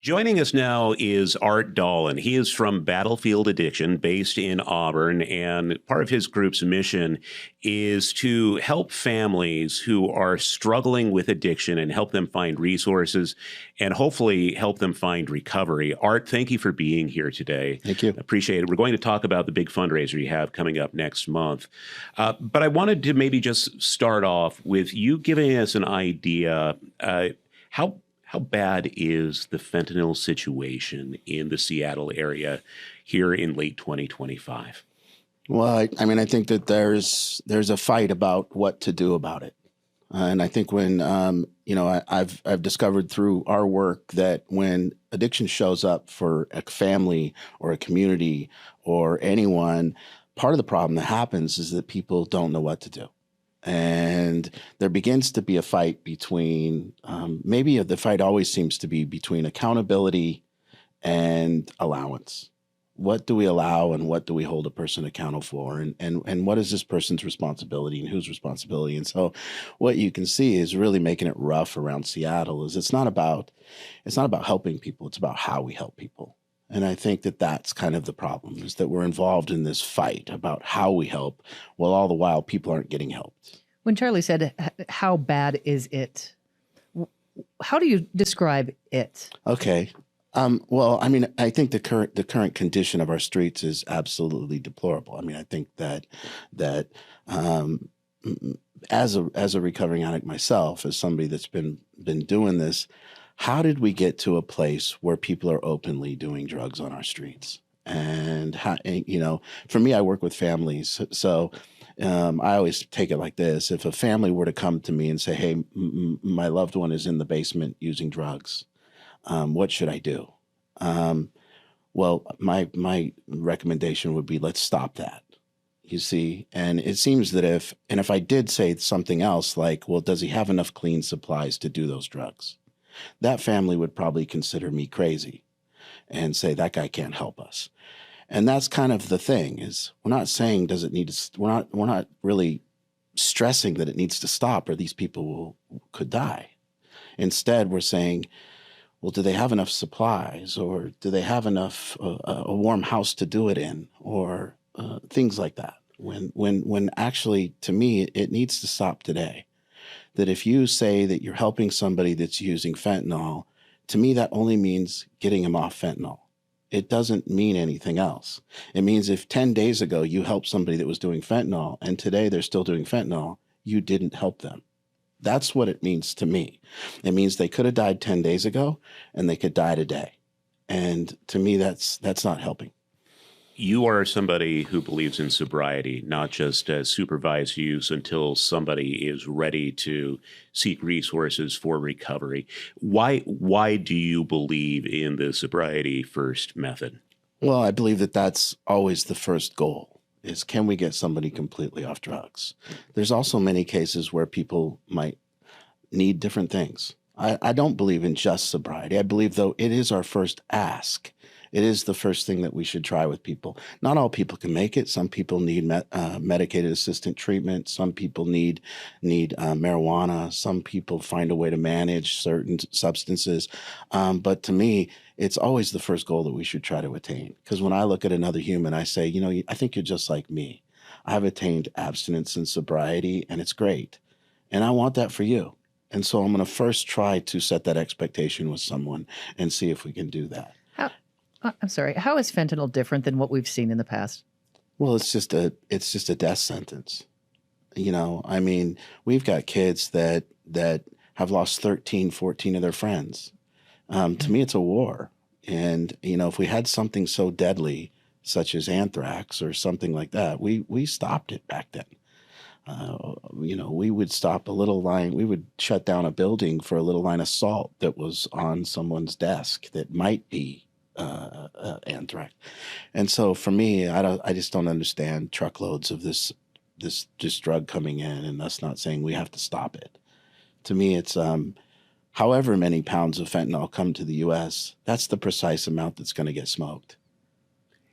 Joining us now is Art Dahlen. He is from Battlefield Addiction, based in Auburn, and part of his group's mission is to help families who are struggling with addiction and help them find resources and hopefully help them find recovery. Art, thank you for being here today. Thank you. Appreciate it. We're going to talk about the big fundraiser you have coming up next month. But I wanted to maybe just start off with you giving us an idea. How bad is the fentanyl situation in the Seattle area here in late 2025? Well, I mean, I think that there's a fight about what to do about it, and I think when I've discovered through our work that when addiction shows up for a family or a community or anyone, part of the problem that happens is that people don't know what to do. And there begins to be a fight between, maybe the fight always seems to be between accountability and allowance. What do we allow and what do we hold a person accountable for? And what is this person's responsibility and whose responsibility? And so what you can see is really making it rough around Seattle is it's not about helping people. It's about how we help people. And I think that that's kind of the problem, is that we're involved in this fight about how we help, while all the while people aren't getting helped. When Charlie said, how bad is it? How do you describe it? Okay. Well, I mean, I think the current condition of our streets is absolutely deplorable. I mean, I think that as a recovering addict myself, as somebody that's been doing this, how did we get to a place where people are openly doing drugs on our streets? And for me, I work with families. So I always take it like this. If a family were to come to me and say, hey, my loved one is in the basement using drugs, what should I do? Well, my recommendation would be, let's stop that. You see, and it seems that if I did say something else like, well, does he have enough clean supplies to do those drugs? That family would probably consider me crazy and say that guy can't help us. And that's kind of the thing, is we're not saying does it need to, we're not really stressing that it needs to stop or these people could die. Instead, we're saying, well, do they have enough supplies, or do they have enough a warm house to do it in, or things like that. When actually, to me, it needs to stop today. That if you say that you're helping somebody that's using fentanyl, to me, that only means getting him off fentanyl. It doesn't mean anything else. It means if 10 days ago you helped somebody that was doing fentanyl and today they're still doing fentanyl, you didn't help them. That's what it means to me. It means they could have died 10 days ago and they could die today. And to me, that's not helping. You are somebody who believes in sobriety, not just supervised use until somebody is ready to seek resources for recovery. Why do you believe in the sobriety first method? Well, I believe that that's always the first goal, is can we get somebody completely off drugs? There's also many cases where people might need different things. I don't believe in just sobriety. I believe, though, it is our first ask. It is the first thing that we should try with people. Not all people can make it. Some people need medicated assistant treatment. Some people need marijuana. Some people find a way to manage certain substances. But to me, it's always the first goal that we should try to attain. Because when I look at another human, I say, I think you're just like me. I've attained abstinence and sobriety, and it's great. And I want that for you. And so I'm going to first try to set that expectation with someone and see if we can do that. I'm sorry. How is fentanyl different than what we've seen in the past? Well, it's just a death sentence. I mean, we've got kids that have lost 13, 14 of their friends. To me, it's a war. And, if we had something so deadly, such as anthrax or something like that, we stopped it back then. We would stop a little line. We would shut down a building for a little line of salt that was on someone's desk that might be anthrax. And so for me, I just don't understand truckloads of this drug coming in and us not saying we have to stop it. To me, it's however many pounds of fentanyl come to the U.S., that's the precise amount that's going to get smoked.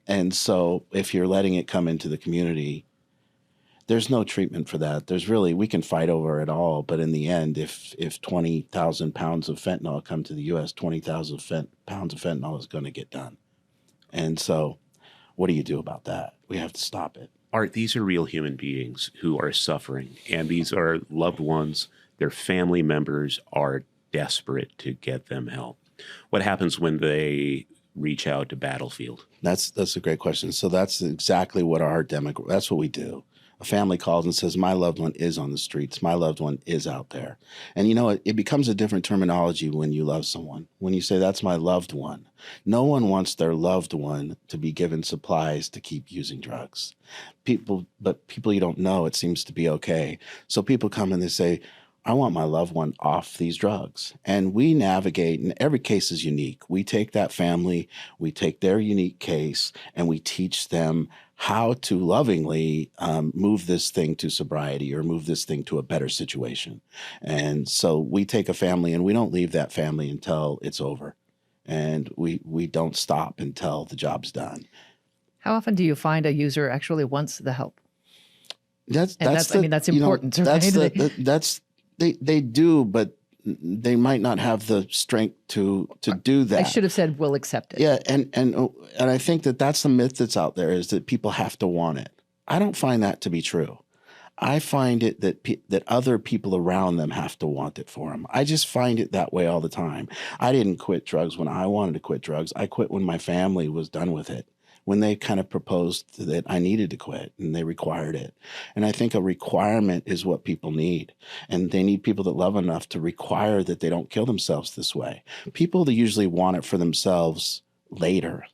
And so if you're letting it come into the community, There's no treatment for that. We can fight over it all, but in the end, if 20,000 pounds of fentanyl come to the U.S., 20,000 pounds of fentanyl is going to get done. And so what do you do about that? We have to stop it. Art, these are real human beings who are suffering, and these are loved ones. Their family members are desperate to get them help. What happens when they reach out to Battlefield? That's a great question. So that's exactly what that's what we do. A family calls and says, my loved one is on the streets. My loved one is out there. And it becomes a different terminology when you love someone. When you say, that's my loved one. No one wants their loved one to be given supplies to keep using drugs. People you don't know, it seems to be okay. So people come and they say, I want my loved one off these drugs. And we navigate, and every case is unique. We take that family, we take their unique case, and we teach them how to lovingly move this thing to sobriety or move this thing to a better situation. And so we take a family and we don't leave that family until it's over. And we don't stop until the job's done. How often do you find a user actually wants the help? That's important, right? They do, but they might not have the strength to do that. I should have said, we'll accept it. Yeah, and I think that's the myth that's out there, is that people have to want it. I don't find that to be true. I find it that other people around them have to want it for them. I just find it that way all the time. I didn't quit drugs when I wanted to quit drugs. I quit when my family was done with it, when they kind of proposed that I needed to quit and they required it. And I think a requirement is what people need. And they need people that love enough to require that they don't kill themselves this way. People that usually want it for themselves later.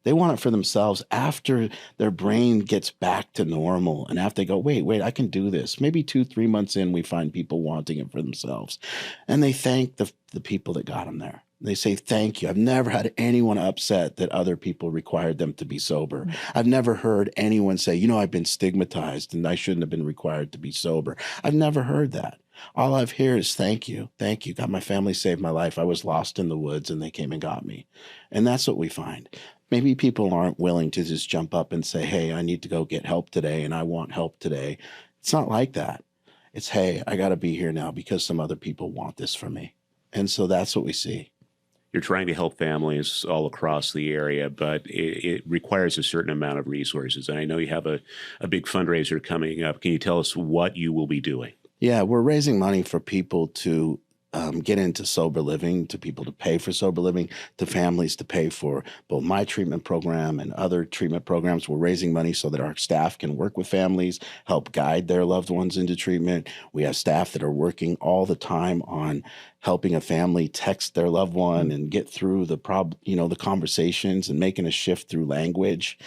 They want it for themselves after their brain gets back to normal and after they go, wait, I can do this. Maybe 2-3 months in, we find people wanting it for themselves. And they thank the people that got them there. They say, thank you. I've never had anyone upset that other people required them to be sober. I've never heard anyone say, I've been stigmatized and I shouldn't have been required to be sober. I've never heard that. All I've heard is thank you. Thank you. God, my family saved my life. I was lost in the woods and they came and got me. And that's what we find. Maybe people aren't willing to just jump up and say, hey, I need to go get help today and I want help today. It's not like that. It's, hey, I got to be here now because some other people want this from me. And so that's what we see. You're trying to help families all across the area, but it requires a certain amount of resources. And I know you have a big fundraiser coming up. Can you tell us what you will be doing? Yeah, we're raising money for people to get into sober living, to people to pay for sober living, to families to pay for both my treatment program and other treatment programs. We're raising money so that our staff can work with families, help guide their loved ones into treatment. We have staff that are working all the time on helping a family text their loved one and get through the conversations and making a shift through language.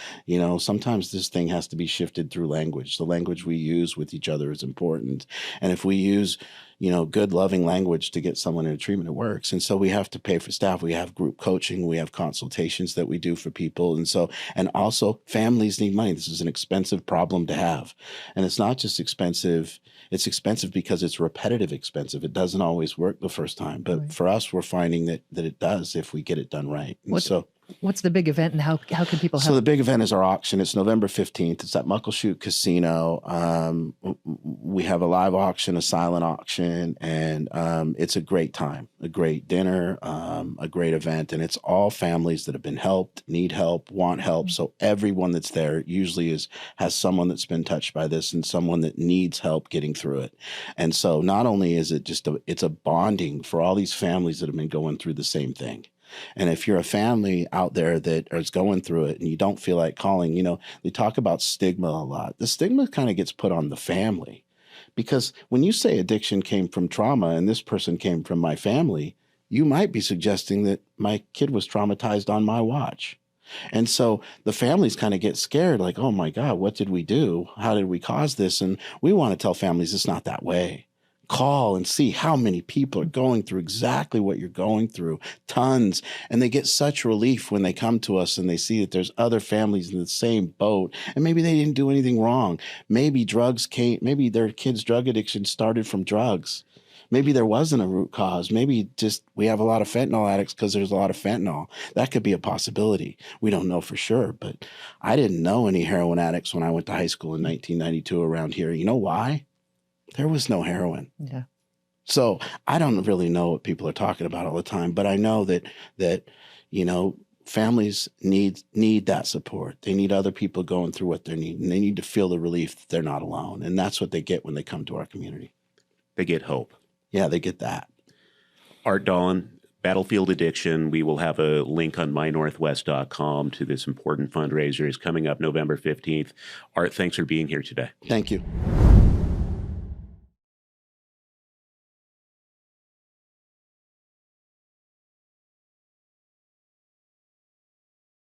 Sometimes this thing has to be shifted through language. The language we use with each other is important. And if we use good, loving language to get someone into treatment, it works. And so we have to pay for staff. We have group coaching. We have consultations that we do for people. And also families need money. This is an expensive problem to have. And it's not just expensive. It's expensive because it's repetitive expensive. It doesn't always work the first time. But for us, we're finding that it does if we get it done right. What's the big event and how can people help? So the big event is our auction. It's November 15th. It's at MuckleShoot Casino. We have a live auction, a silent auction, and it's a great time, a great dinner, a great event. And it's all families that have been helped, need help, want help. So everyone that's there usually has someone that's been touched by this and someone that needs help getting through it. And so not only is it it's a bonding for all these families that have been going through the same thing. And if you're a family out there that is going through it and you don't feel like calling, they talk about stigma a lot. The stigma kind of gets put on the family because when you say addiction came from trauma and this person came from my family, you might be suggesting that my kid was traumatized on my watch. And so the families kind of get scared, like, oh my God, what did we do? How did we cause this? And we want to tell families it's not that way. Call and see how many people are going through exactly what you're going through, tons. And they get such relief when they come to us and they see that there's other families in the same boat. And maybe they didn't do anything wrong. Maybe maybe their kids' drug addiction started from drugs. Maybe there wasn't a root cause. Maybe just we have a lot of fentanyl addicts because there's a lot of fentanyl. That could be a possibility. We don't know for sure, but I didn't know any heroin addicts when I went to high school in 1992 around here. You know why? There was no heroin. Yeah. So I don't really know what people are talking about all the time, but I know that families need that support. They need other people going through what they need, and they need to feel the relief that they're not alone. And that's what they get when they come to our community. They get hope. Yeah, they get that. Art Dahlen, Battlefield Addiction. We will have a link on mynorthwest.com to this important fundraiser. Is coming up November 15th. Art, thanks for being here today. Thank you.